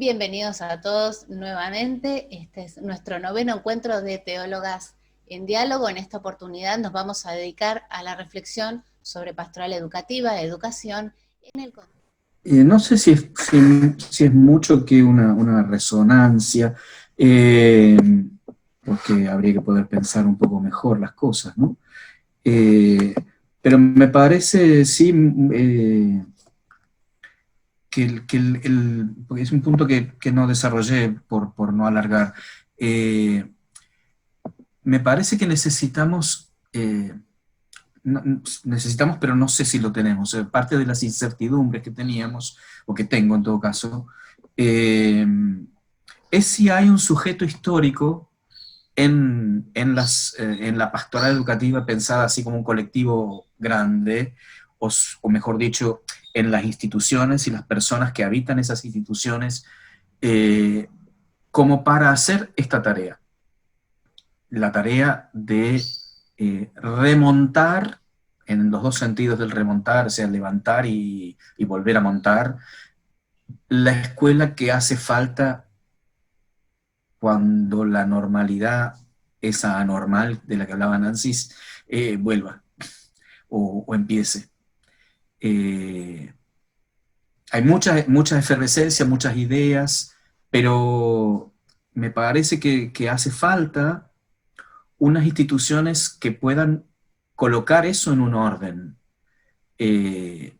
Bienvenidos a todos nuevamente. Este es nuestro noveno encuentro de Teólogas en Diálogo. En esta oportunidad nos vamos a dedicar a la reflexión sobre pastoral educativa, educación en el contexto. No sé si es mucho que una resonancia, porque habría que poder pensar un poco mejor las cosas, ¿no? Eh, pero me parece, sí, porque es un punto que no desarrollé por no alargar. Eh, Me parece que necesitamos, necesitamos, pero no sé si lo tenemos. Parte de las incertidumbres que teníamos, o que tengo en todo caso, eh, es si hay un sujeto histórico en la pastoral educativa pensada así como un colectivo grande, o mejor dicho, en las instituciones y las personas que habitan esas instituciones, eh, como para hacer esta tarea, la tarea de remontar, en los dos sentidos del remontar, o sea, levantar y volver a montar, la escuela que hace falta cuando la normalidad, esa anormal de la que hablaba Nancy, vuelva o empiece. Eh, Hay mucha efervescencia, muchas ideas, pero me parece que hace falta unas instituciones que puedan colocar eso en un orden. Eh,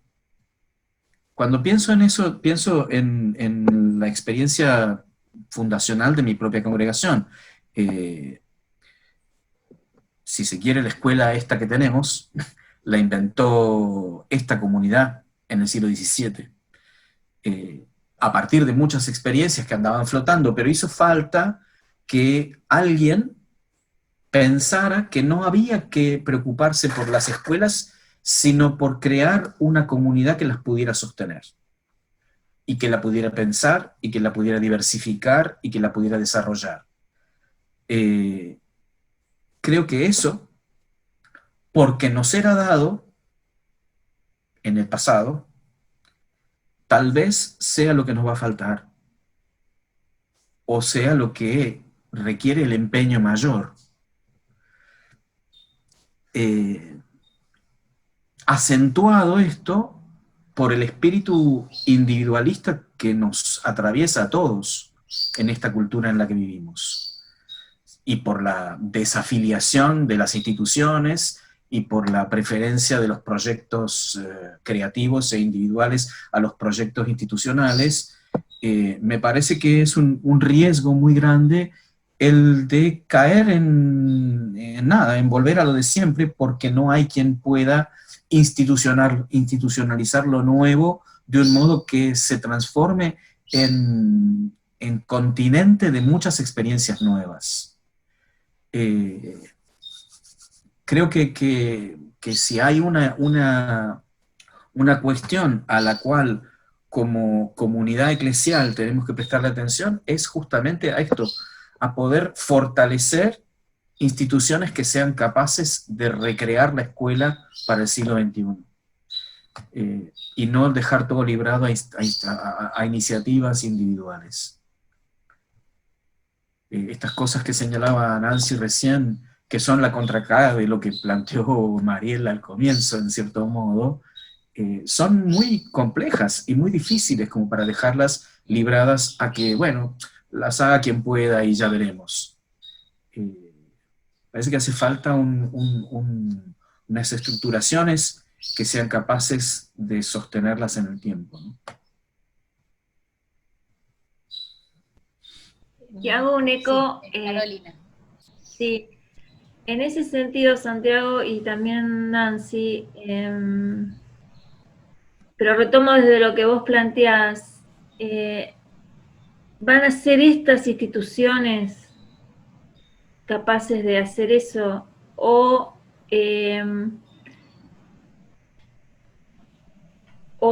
Cuando pienso en eso, pienso en la experiencia fundacional de mi propia congregación. Eh, si se quiere, la escuela esta que tenemos, la inventó esta comunidad en el siglo XVII, eh, a partir de muchas experiencias que andaban flotando, pero hizo falta que alguien pensara que no había que preocuparse por las escuelas, sino por crear una comunidad que las pudiera sostener, y que la pudiera pensar, y que la pudiera diversificar, y que la pudiera desarrollar. Eh, Creo que eso, porque nos era dado en el pasado, tal vez sea lo que nos va a faltar, o sea lo que requiere el empeño mayor. Eh, Acentuado esto por el espíritu individualista que nos atraviesa a todos en esta cultura en la que vivimos, y por la desafiliación de las instituciones y por la preferencia de los proyectos creativos e individuales a los proyectos institucionales. Me parece que es un riesgo muy grande el de caer en nada, en volver a lo de siempre, porque no hay quien pueda institucionalizar lo nuevo de un modo que se transforme en continente de muchas experiencias nuevas. Eh, Creo que si hay una cuestión a la cual como comunidad eclesial tenemos que prestarle atención, es justamente a esto, a poder fortalecer instituciones que sean capaces de recrear la escuela para el siglo XXI. Y no dejar todo librado a iniciativas individuales. Estas cosas que señalaba Nancy recién, que son la contracara de lo que planteó Mariela al comienzo, en cierto modo, son muy complejas y muy difíciles como para dejarlas libradas a que, bueno, las haga quien pueda y ya veremos. Eh, Parece que hace falta unas estructuraciones que sean capaces de sostenerlas en el tiempo, ¿no? Y hago un Sí, eco, Carolina. sí, en ese sentido, Santiago y también Nancy, pero retomo desde lo que vos planteás, ¿van a ser estas instituciones capaces de hacer eso? ¿O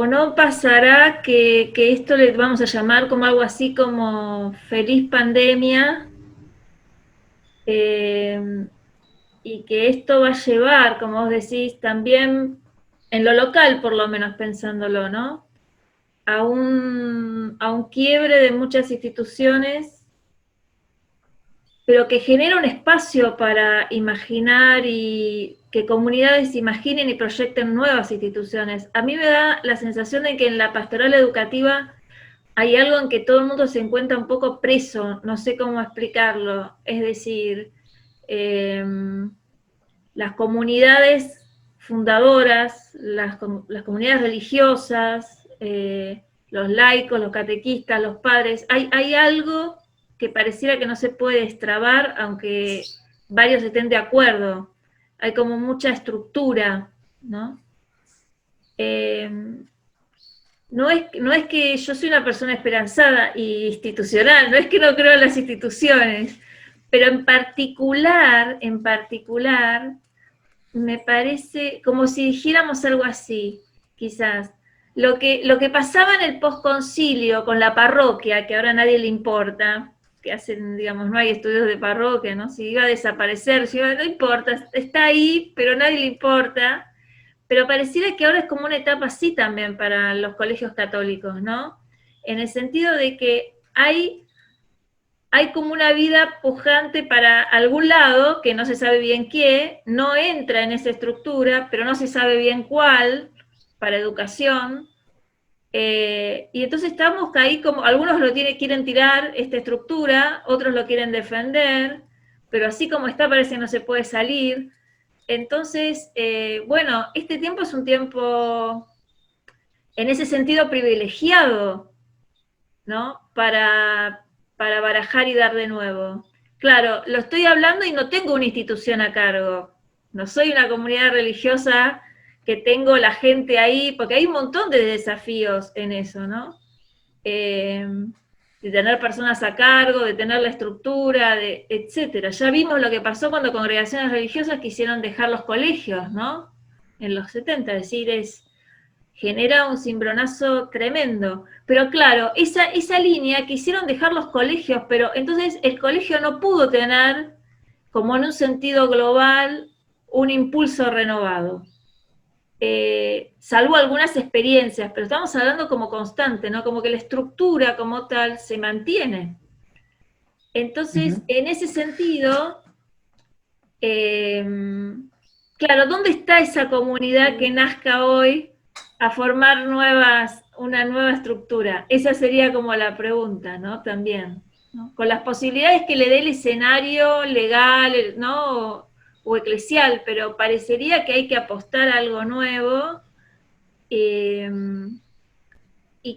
no pasará que esto le vamos a llamar como algo así como feliz pandemia? Y que esto va a llevar, como vos decís, también en lo local, por lo menos pensándolo, ¿no? a un quiebre de muchas instituciones, pero que genera un espacio para imaginar y que comunidades imaginen y proyecten nuevas instituciones. A mí me da la sensación de que en la pastoral educativa hay algo en que todo el mundo se encuentra un poco preso, no sé cómo explicarlo, es decir, las comunidades fundadoras, las comunidades religiosas, los laicos, los catequistas, los padres, hay algo que pareciera que no se puede destrabar, aunque varios estén de acuerdo. Hay como mucha estructura, ¿no? No es que yo soy una persona esperanzada e institucional, no es que no creo en las instituciones, pero en particular, me parece como si dijéramos algo así, quizás. Lo que pasaba en el posconcilio con la parroquia, que ahora a nadie le importa, que hacen, digamos, no hay estudios de parroquia, ¿no? Si iba a desaparecer, no importa, está ahí, pero a nadie le importa. Pero pareciera que ahora es como una etapa así también para los colegios católicos, ¿no? En el sentido de que hay como una vida pujante para algún lado, que no se sabe bien qué, no entra en esa estructura, pero no se sabe bien cuál, para educación. Y entonces estamos ahí como, algunos quieren tirar esta estructura, otros lo quieren defender, pero así como está parece que no se puede salir. Entonces, bueno, este tiempo es un tiempo, en ese sentido, privilegiado, ¿no? Para barajar y dar de nuevo. Claro, lo estoy hablando y no tengo una institución a cargo. No soy una comunidad religiosa que tengo la gente ahí, porque hay un montón de desafíos en eso, ¿no? De tener personas a cargo, de tener la estructura, etcétera. Ya vimos lo que pasó cuando congregaciones religiosas quisieron dejar los colegios, ¿no? En los 70, es decir, genera un cimbronazo tremendo. Pero claro, esa línea quisieron dejar los colegios, pero entonces el colegio no pudo tener, como en un sentido global, un impulso renovado. Salvo algunas experiencias, pero estamos hablando como constante, ¿no? Como que la estructura como tal se mantiene. Entonces, en ese sentido, claro, ¿dónde está esa comunidad que nazca hoy a formar una nueva estructura? Esa sería como la pregunta, ¿no? También, ¿no? Con las posibilidades que le dé el escenario legal, ¿no? O eclesial, pero parecería que hay que apostar a algo nuevo, y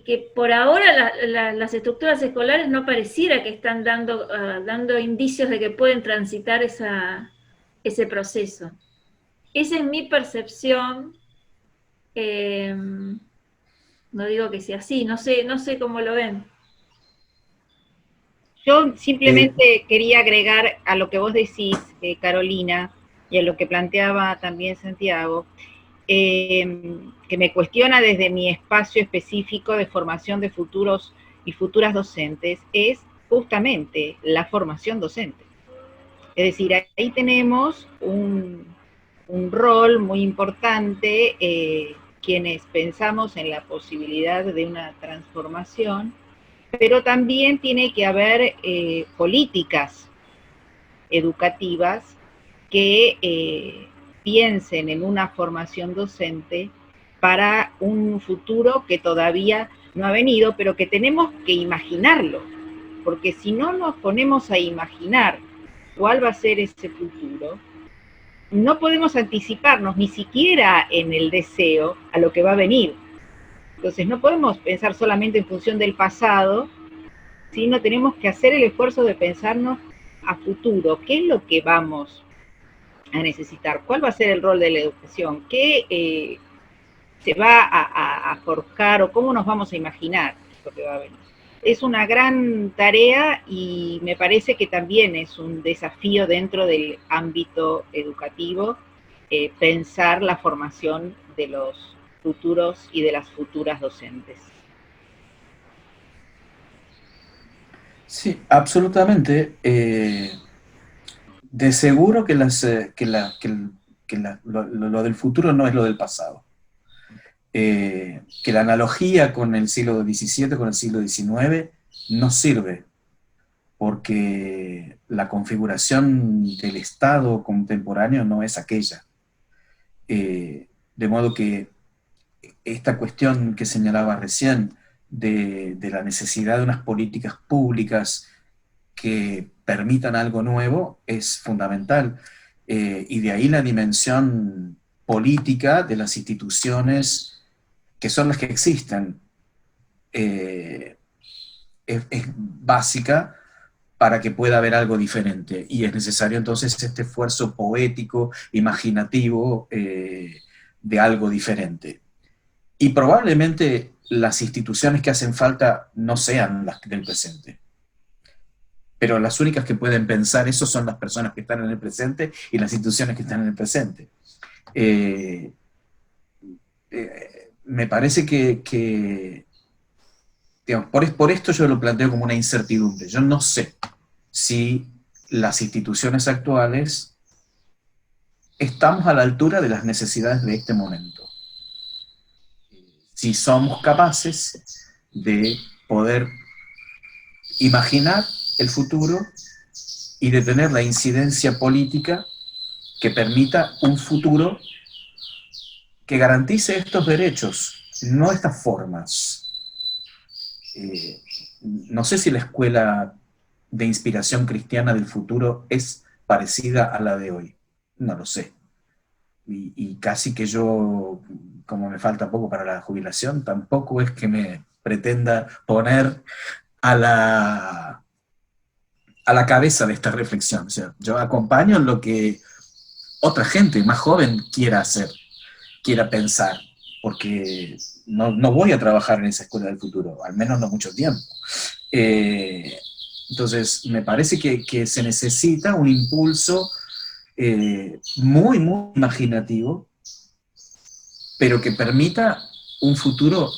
que por ahora las estructuras escolares no pareciera que están dando indicios de que pueden transitar ese proceso. Esa es mi percepción. No digo que sea así, no sé cómo lo ven. Yo simplemente quería agregar a lo que vos decís, Carolina, y a lo que planteaba también Santiago, que me cuestiona desde mi espacio específico de formación de futuros y futuras docentes, es justamente la formación docente. Es decir, ahí tenemos un rol muy importante, quienes pensamos en la posibilidad de una transformación, pero también tiene que haber políticas educativas que piensen en una formación docente para un futuro que todavía no ha venido, pero que tenemos que imaginarlo, porque si no nos ponemos a imaginar cuál va a ser ese futuro, no podemos anticiparnos ni siquiera en el deseo a lo que va a venir. Entonces no podemos pensar solamente en función del pasado, sino tenemos que hacer el esfuerzo de pensarnos a futuro, qué es lo que vamos a necesitar, cuál va a ser el rol de la educación, qué se va a forjar o cómo nos vamos a imaginar lo que va a venir. Es una gran tarea y me parece que también es un desafío dentro del ámbito educativo pensar la formación de los futuros y de las futuras docentes. Sí, absolutamente. De seguro que lo del futuro no es lo del pasado. que la analogía con el siglo XVII, con el siglo XIX, no sirve, porque la configuración del Estado contemporáneo no es aquella. De modo que esta cuestión que señalaba recién, de la necesidad de unas políticas públicas que permitan algo nuevo, es fundamental. Y de ahí la dimensión política de las instituciones que son las que existen. Es básica para que pueda haber algo diferente. Y es necesario entonces este esfuerzo poético, imaginativo, de algo diferente. Y probablemente las instituciones que hacen falta no sean las del presente. Pero las únicas que pueden pensar eso son las personas que están en el presente y las instituciones que están en el presente. Me parece que digamos, por esto yo lo planteo como una incertidumbre. Yo no sé si las instituciones actuales estamos a la altura de las necesidades de este momento. Si somos capaces de poder imaginar el futuro y de tener la incidencia política que permita un futuro que garantice estos derechos, no estas formas. No sé si la escuela de inspiración cristiana del futuro es parecida a la de hoy. No lo sé. Y casi que yo, como me falta poco para la jubilación, tampoco es que me pretenda poner a la cabeza de esta reflexión. O sea, yo acompaño en lo que otra gente más joven quiera hacer, quiera pensar, porque no voy a trabajar en esa escuela del futuro, al menos no mucho tiempo. Entonces, me parece que se necesita un impulso muy, muy imaginativo, pero que permita un futuro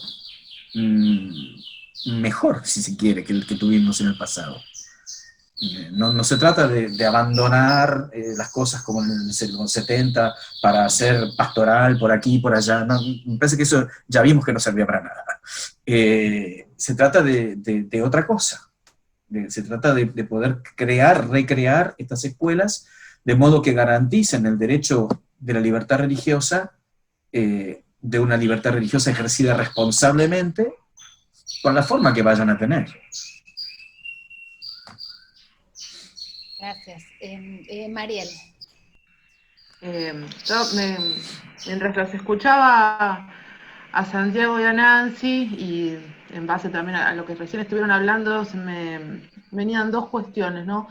mejor, si se quiere, que el que tuvimos en el pasado. No se trata de abandonar las cosas como en el siglo 70 para hacer pastoral por aquí y por allá. No, me parece que eso ya vimos que no servía para nada. Se trata de otra cosa. Se trata de poder recrear estas escuelas de modo que garanticen el derecho de la libertad religiosa, de una libertad religiosa ejercida responsablemente, con la forma que vayan a tener. Gracias. Mariel. Mientras los escuchaba a Santiago y a Nancy, y en base también a lo que recién estuvieron hablando, se me venían dos cuestiones, ¿no?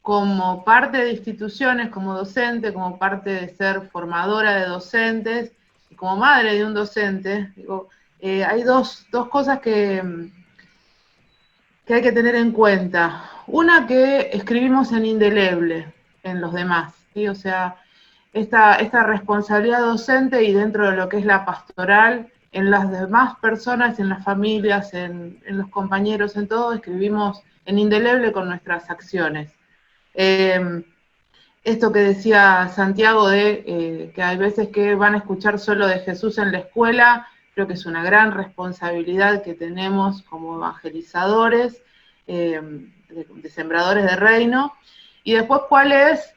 Como parte de instituciones, como docente, como parte de ser formadora de docentes, y como madre de un docente, digo, hay dos cosas que hay que tener en cuenta. Una, que escribimos en indeleble en los demás, ¿sí? O sea, esta responsabilidad docente y dentro de lo que es la pastoral, en las demás personas, en las familias, en los compañeros, en todo, escribimos en indeleble con nuestras acciones. Esto que decía Santiago de que hay veces que van a escuchar solo de Jesús en la escuela, creo que es una gran responsabilidad que tenemos como evangelizadores, de sembradores de reino. Y después, ¿cuál es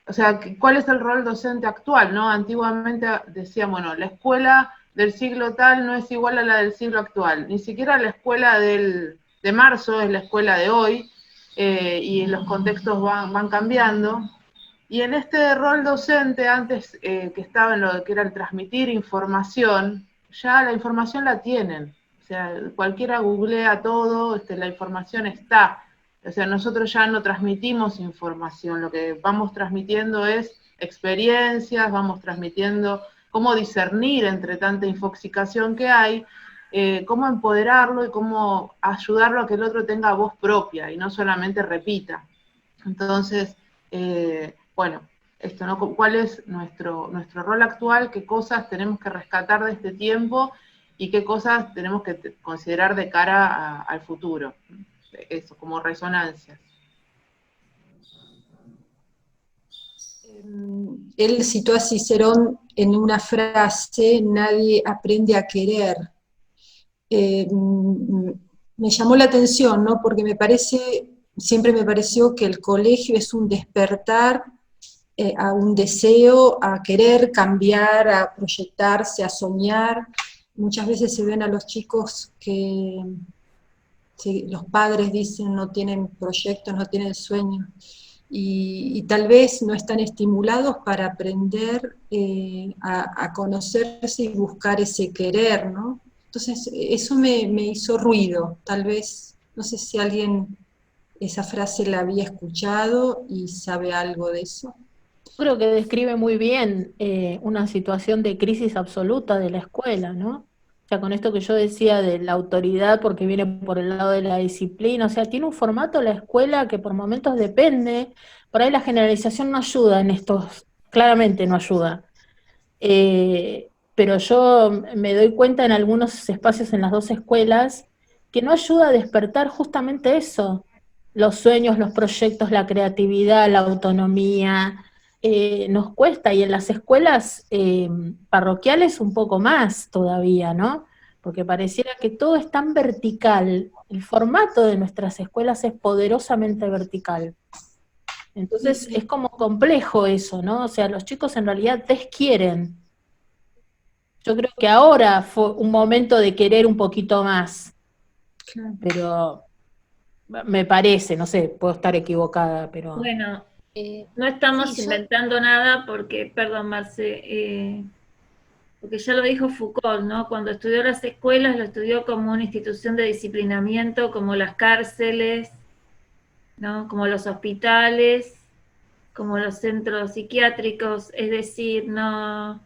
el rol docente actual, ¿no? Antiguamente decían, bueno, la escuela del siglo tal no es igual a la del siglo actual, ni siquiera la escuela de marzo es la escuela de hoy, y los contextos van cambiando. Y en este rol docente, antes que estaba en lo que era el transmitir información, ya la información la tienen. O sea, cualquiera googlea todo, la información está. O sea, nosotros ya no transmitimos información, lo que vamos transmitiendo es experiencias, vamos transmitiendo cómo discernir entre tanta infoxicación que hay, cómo empoderarlo y cómo ayudarlo a que el otro tenga voz propia y no solamente repita. Entonces, bueno, esto, ¿no? ¿Cuál es nuestro rol actual? ¿Qué cosas tenemos que rescatar de este tiempo? ¿Y qué cosas tenemos que considerar de cara al futuro? Eso, como resonancias. él citó a Cicerón en una frase: nadie aprende a querer. Me llamó la atención, ¿no? Porque siempre me pareció que el colegio es un despertar a un deseo, a querer cambiar, a proyectarse, a soñar. Muchas veces se ven a los chicos que los padres dicen no tienen proyectos, no tienen sueños, y tal vez no están estimulados para aprender a conocerse y buscar ese querer, ¿no? Entonces, eso me hizo ruido. Tal vez, no sé si alguien esa frase la había escuchado y sabe algo de eso. Creo que describe muy bien una situación de crisis absoluta de la escuela, ¿no? O sea, con esto que yo decía de la autoridad, porque viene por el lado de la disciplina, o sea, tiene un formato la escuela que por momentos depende, por ahí la generalización no ayuda en estos, claramente no ayuda. Pero yo me doy cuenta en algunos espacios en las dos escuelas que no ayuda a despertar justamente eso, los sueños, los proyectos, la creatividad, la autonomía. Nos cuesta, y en las escuelas parroquiales un poco más todavía, ¿no? Porque pareciera que todo es tan vertical, el formato de nuestras escuelas es poderosamente vertical. Entonces es como complejo eso, ¿no? O sea, los chicos en realidad desquieren. Yo creo que ahora fue un momento de querer un poquito más, pero me parece, no sé, puedo estar equivocada, pero... Bueno, no estamos sí, inventando nada porque, perdón, Marce, porque ya lo dijo Foucault, ¿no? Cuando estudió las escuelas, lo estudió como una institución de disciplinamiento, como las cárceles, ¿no? Como los hospitales, como los centros psiquiátricos, es decir, no,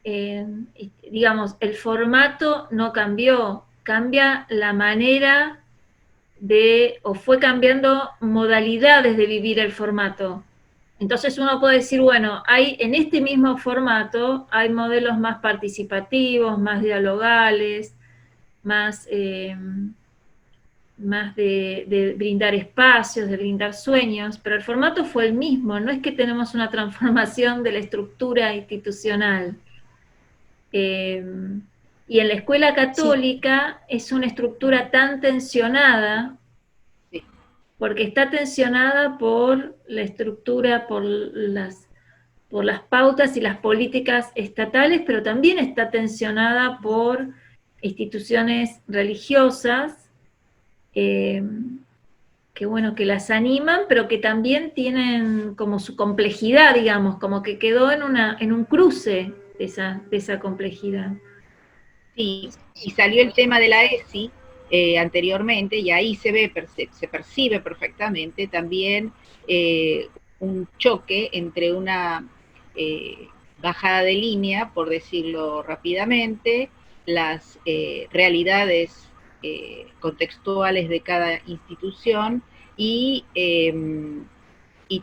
digamos, el formato no cambió, cambia la manera o fue cambiando modalidades de vivir el formato. Entonces uno puede decir, bueno, en este mismo formato hay modelos más participativos, más dialogales, más de brindar espacios, de brindar sueños, pero el formato fue el mismo, no es que tenemos una transformación de la estructura institucional. Y en la escuela católica es una estructura tan tensionada, porque está tensionada por la estructura, por las pautas y las políticas estatales, pero también está tensionada por instituciones religiosas, que bueno, que las animan, pero que también tienen como su complejidad, digamos, como que quedó en un cruce de esa complejidad. Sí, y salió el tema de la ESI anteriormente, y ahí se percibe perfectamente también un choque entre una bajada de línea, por decirlo rápidamente, las realidades contextuales de cada institución y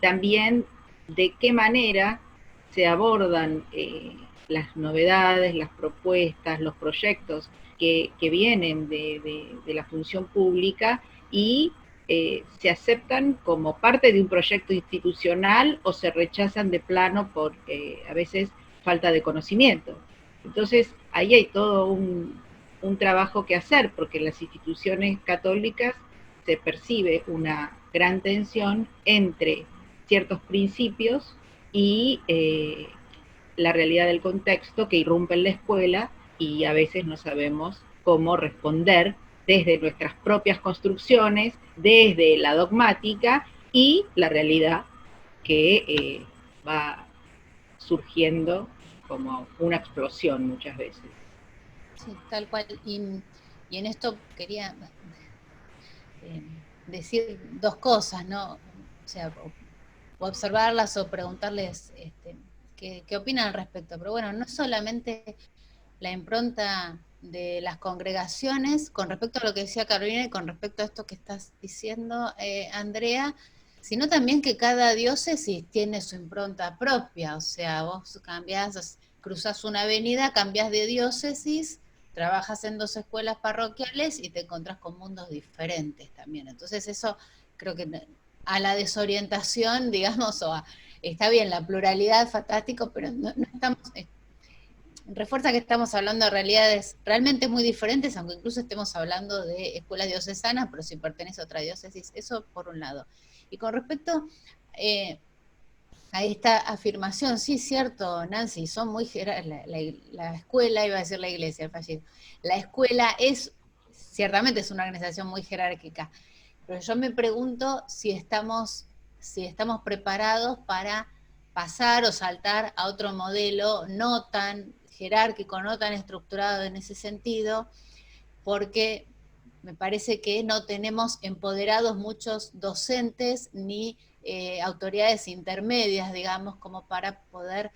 también de qué manera se abordan las novedades, las propuestas, los proyectos que vienen de la función pública y se aceptan como parte de un proyecto institucional o se rechazan de plano por a veces falta de conocimiento. Entonces ahí hay todo un trabajo que hacer, porque en las instituciones católicas se percibe una gran tensión entre ciertos principios y la realidad del contexto que irrumpe en la escuela, y a veces no sabemos cómo responder desde nuestras propias construcciones, desde la dogmática y la realidad que va surgiendo como una explosión muchas veces. Sí, tal cual. Y en esto quería decir dos cosas, ¿no? O sea, o observarlas o preguntarles qué opinan al respecto. Pero bueno, no solamente la impronta de las congregaciones, con respecto a lo que decía Carolina y con respecto a esto que estás diciendo, Andrea, sino también que cada diócesis tiene su impronta propia. O sea, vos cruzás una avenida, cambiás de diócesis, trabajas en 2 escuelas parroquiales y te encontrás con mundos diferentes también. Entonces eso creo que a la desorientación, digamos, o está bien, la pluralidad, fantástico, pero no estamos, refuerza que estamos hablando de realidades realmente muy diferentes, aunque incluso estemos hablando de escuelas diocesanas, pero si pertenece a otra diócesis, eso por un lado. Y con respecto a esta afirmación, sí es cierto, Nancy, son muy la escuela, iba a decir la iglesia, el fallido, la escuela ciertamente es una organización muy jerárquica, pero yo me pregunto si estamos preparados para pasar o saltar a otro modelo no tan jerárquico, no tan estructurado en ese sentido, porque me parece que no tenemos empoderados muchos docentes ni autoridades intermedias, digamos, como para poder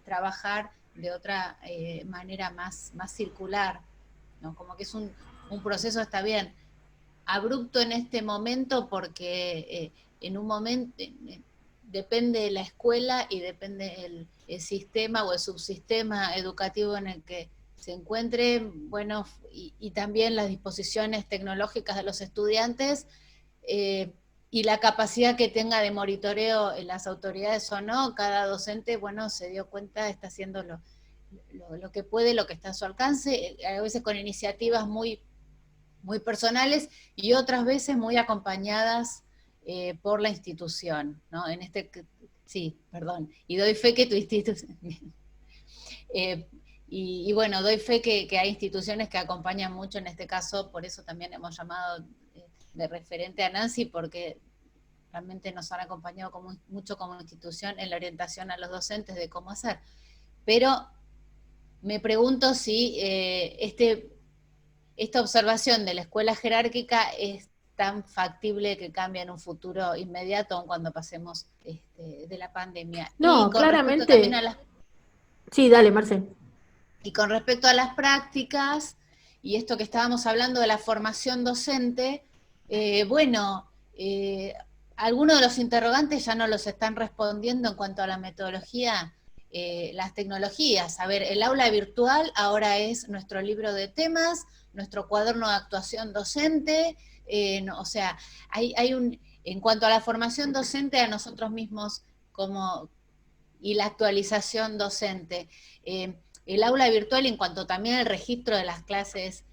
trabajar de otra manera más circular, ¿no? Como que es un proceso, está bien, abrupto en este momento porque en un momento depende de la escuela y depende el sistema o el subsistema educativo en el que se encuentre, bueno, y también las disposiciones tecnológicas de los estudiantes, y la capacidad que tenga de monitoreo en las autoridades o no. Cada docente, bueno, se dio cuenta, está haciendo lo que puede, lo que está a su alcance, a veces con iniciativas muy personales y otras veces muy acompañadas por la institución, ¿no? Sí, perdón, y doy fe que tu institución... Y bueno, doy fe que hay instituciones que acompañan mucho en este caso, por eso también hemos llamado de referente a Nancy, porque realmente nos han acompañado mucho como institución en la orientación a los docentes de cómo hacer. Pero me pregunto si esta observación de la escuela jerárquica es tan factible que cambie en un futuro inmediato, aun cuando pasemos de la pandemia. No, claramente. Sí, dale, Marce. Y con respecto a las prácticas, y esto que estábamos hablando de la formación docente, algunos de los interrogantes ya no los están respondiendo en cuanto a la metodología, las tecnologías. A ver, el aula virtual ahora es nuestro libro de temas, nuestro cuaderno de actuación docente, o sea, en cuanto a la formación docente a nosotros mismos y la actualización docente, el aula virtual en cuanto también al registro de las clases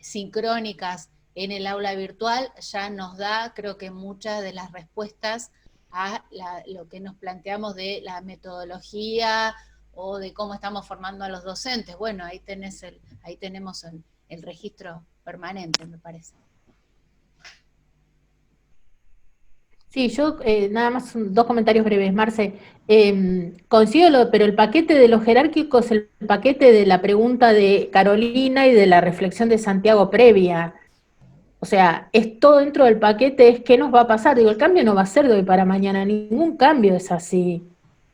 sincrónicas en el aula virtual ya nos da, creo que muchas de las respuestas a lo que nos planteamos de la metodología o de cómo estamos formando a los docentes. Bueno, ahí tenemos el registro permanente, me parece. Sí, yo nada más 2 comentarios breves, Marce. Coincido, pero el paquete de lo jerárquico es el paquete de la pregunta de Carolina y de la reflexión de Santiago previa. O sea, es todo dentro del paquete, es qué nos va a pasar. Digo, el cambio no va a ser de hoy para mañana, ningún cambio es así.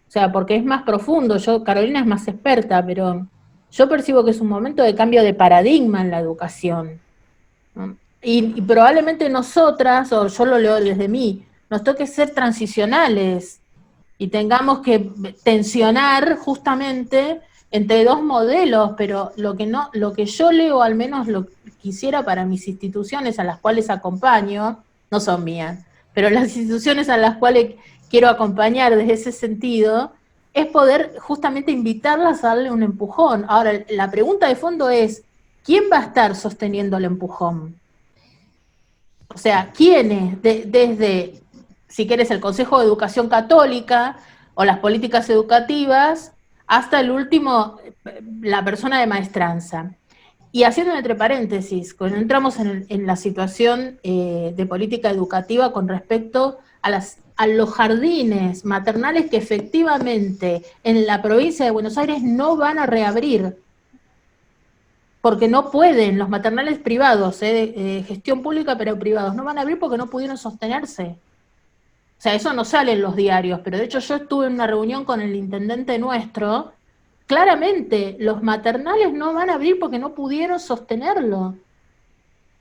O sea, porque es más profundo. Carolina es más experta, pero yo percibo que es un momento de cambio de paradigma en la educación, ¿no? Y probablemente nosotras, o yo lo leo desde mí, nos toque ser transicionales y tengamos que tensionar justamente entre 2 modelos, pero lo que yo leo, al menos lo quisiera para mis instituciones a las cuales acompaño, no son mías, pero las instituciones a las cuales quiero acompañar desde ese sentido, es poder justamente invitarlas a darle un empujón. Ahora, la pregunta de fondo es, ¿quién va a estar sosteniendo el empujón? O sea, ¿quiénes? Desde, si quieres, el Consejo de Educación Católica o las políticas educativas, hasta el último, la persona de maestranza. Y haciendo entre paréntesis, cuando entramos en la situación de política educativa con respecto a los jardines maternales que efectivamente en la provincia de Buenos Aires no van a reabrir, porque no pueden, los maternales privados, gestión pública pero privados, no van a abrir porque no pudieron sostenerse. O sea, eso no sale en los diarios, pero de hecho yo estuve en una reunión con el intendente nuestro, claramente los maternales no van a abrir porque no pudieron sostenerlo.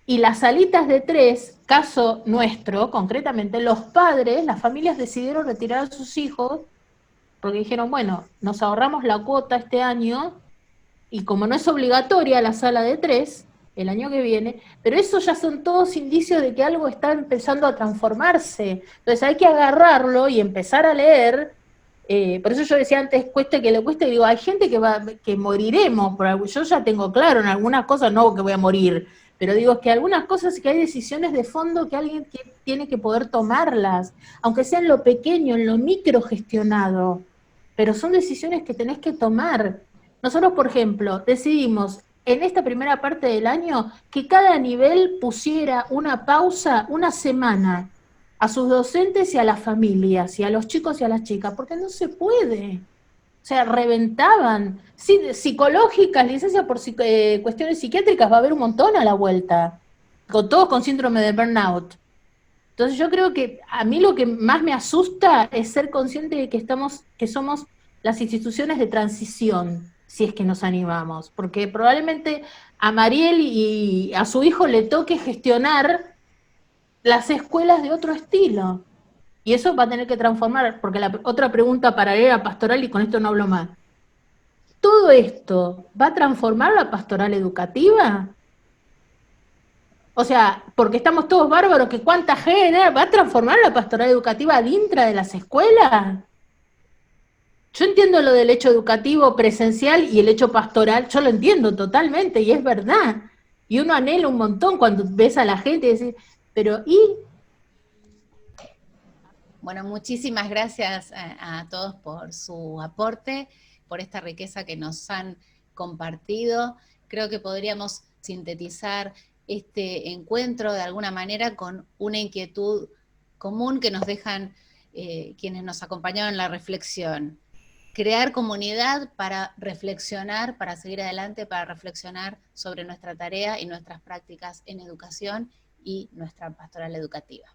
Y las salitas de 3, caso nuestro, concretamente, los padres, las familias decidieron retirar a sus hijos porque dijeron, bueno, nos ahorramos la cuota este año y como no es obligatoria la sala de 3, el año que viene, pero eso ya son todos indicios de que algo está empezando a transformarse. Entonces hay que agarrarlo y empezar a leer. Por eso yo decía antes, cueste que le cueste, digo, hay gente que moriremos, por algo. Yo ya tengo claro, en algunas cosas no que voy a morir, pero digo, es que algunas cosas, que hay decisiones de fondo que alguien tiene que poder tomarlas, aunque sea en lo pequeño, en lo micro gestionado, pero son decisiones que tenés que tomar. Nosotros, por ejemplo, decidimos en esta primera parte del año que cada nivel pusiera una pausa, una semana, a sus docentes y a las familias, y a los chicos y a las chicas, porque no se puede. O sea, reventaban. Sí, psicológicas, licencias por cuestiones psiquiátricas, va a haber un montón a la vuelta, todos con síndrome de burnout. Entonces yo creo que a mí lo que más me asusta es ser consciente de que somos las instituciones de transición, si es que nos animamos, porque probablemente a Mariel y a su hijo le toque gestionar las escuelas de otro estilo. Y eso va a tener que transformar, porque la otra pregunta paralela pastoral, y con esto no hablo más, ¿todo esto va a transformar la pastoral educativa? O sea, porque estamos todos bárbaros, que cuánta gente va a transformar la pastoral educativa dentro de las escuelas. Yo entiendo lo del hecho educativo presencial y el hecho pastoral, yo lo entiendo totalmente, y es verdad. Y uno anhela un montón cuando ves a la gente y decís, pero ¿y? Bueno, muchísimas gracias a todos por su aporte, por esta riqueza que nos han compartido. Creo que podríamos sintetizar este encuentro de alguna manera con una inquietud común que nos dejan quienes nos acompañaron en la reflexión. Crear comunidad para reflexionar, para seguir adelante, para reflexionar sobre nuestra tarea y nuestras prácticas en educación y nuestra pastoral educativa.